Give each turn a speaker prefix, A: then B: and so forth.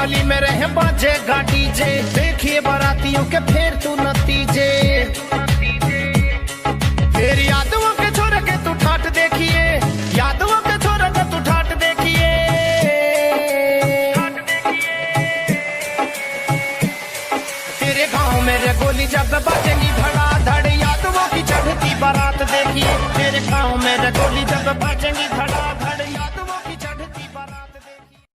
A: गली में रहे बाजे गाड़ी जे, देखिए बारातियों के फेर तू नतीजे। फिर यादवों के छोरे के तू ठाट देखिए, यादवों के छोरे के तू ठाट देखिए। तेरे गांव में रे गोली जब बाजेंगी धड़ाधड़, यादवों की चढ़ती बारात देखिए। तेरे गांव में रे गोली जब बाजेंगी धड़ाधड़।